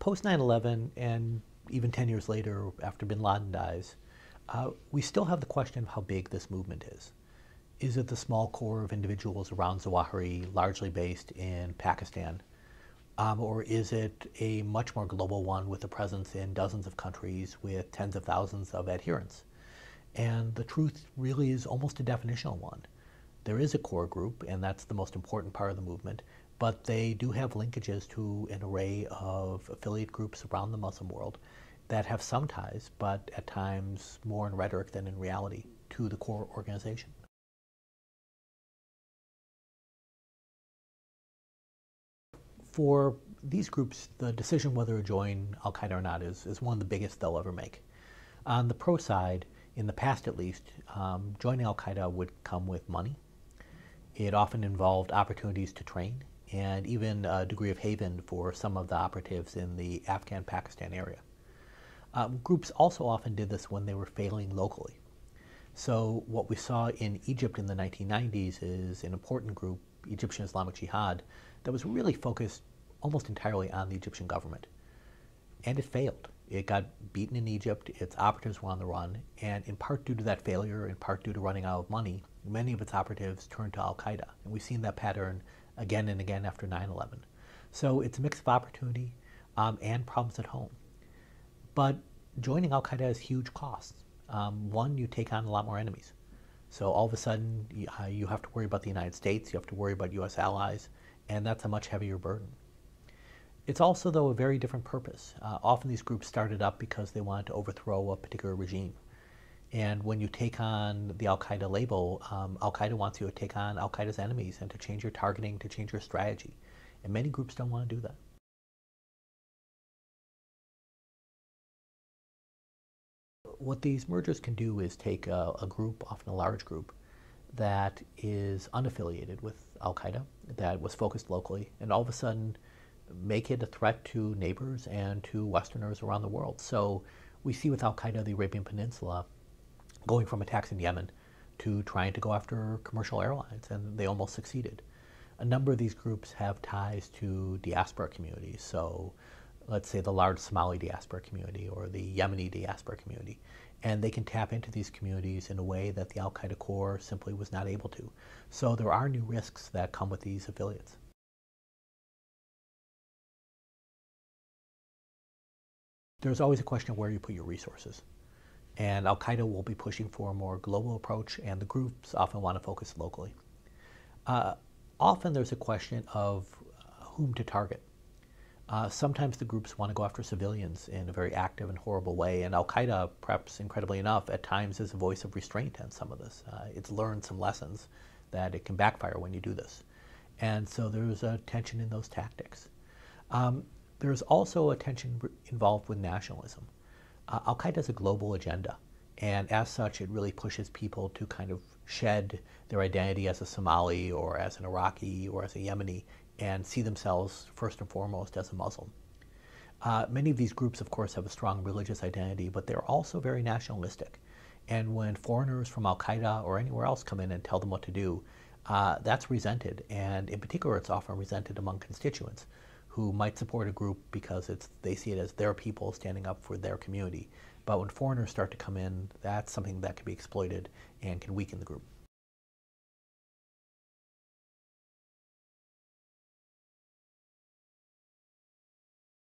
Post 9/11 and even 10 years later after bin Laden dies, we still have the question of how big this movement is. Is it the small core of individuals around Zawahiri, largely based in Pakistan? Or is it a much more global one with a presence in dozens of countries with tens of thousands of adherents? And the truth really is almost a definitional one. There is a core group, and that's the most important part of the movement, but they do have linkages to an array of affiliate groups around the Muslim world that have some ties, but at times more in rhetoric than in reality, to the core organization. For these groups, the decision whether to join Al-Qaeda or not is one of the biggest they'll ever make. On the pro side, in the past at least, joining Al-Qaeda would come with money. It often involved opportunities to train and even a degree of haven for some of the operatives in the Afghan-Pakistan area. Groups also often did this when they were failing locally. So what we saw in Egypt in the 1990s is an important group, Egyptian Islamic Jihad, that was really focused almost entirely on the Egyptian government. And it failed. It got beaten in Egypt, its operatives were on the run, and in part due to that failure, in part due to running out of money, many of its operatives turned to Al-Qaeda. And we've seen that pattern again and again after 9/11. So it's a mix of opportunity and problems at home. But joining Al-Qaeda has huge costs. One, you take on a lot more enemies. So all of a sudden, you have to worry about the United States, you have to worry about US allies, and that's a much heavier burden. It's also, though, a very different purpose. Often these groups started up because they wanted to overthrow a particular regime. And when you take on the Al-Qaeda label, Al-Qaeda wants you to take on Al-Qaeda's enemies and to change your targeting, to change your strategy. And many groups don't want to do that. What these mergers can do is take a group, often a large group, that is unaffiliated with Al-Qaeda, that was focused locally, and all of a sudden make it a threat to neighbors and to Westerners around the world. So we see with Al-Qaeda the Arabian Peninsula going from attacks in Yemen to trying to go after commercial airlines, and they almost succeeded. A number of these groups have ties to diaspora communities. So let's say the large Somali diaspora community or the Yemeni diaspora community. And they can tap into these communities in a way that the Al-Qaeda core simply was not able to. So there are new risks that come with these affiliates. There's always a question of where you put your resources. And Al-Qaeda will be pushing for a more global approach, and the groups often want to focus locally. Often there's a question of whom to target. Sometimes the groups want to go after civilians in a very active and horrible way, and Al-Qaeda, perhaps incredibly enough, at times is a voice of restraint on some of this. It's learned some lessons that it can backfire when you do this. And so there's a tension in those tactics. There's also a tension involved with nationalism. Al-Qaeda has a global agenda, and as such, it really pushes people to kind of shed their identity as a Somali or as an Iraqi or as a Yemeni and see themselves first and foremost as a Muslim. Many of these groups, of course, have a strong religious identity, but they're also very nationalistic. And when foreigners from Al-Qaeda or anywhere else come in and tell them what to do, that's resented. And in particular, it's often resented among constituents who might support a group because they see it as their people standing up for their community. But when foreigners start to come in, that's something that can be exploited and can weaken the group.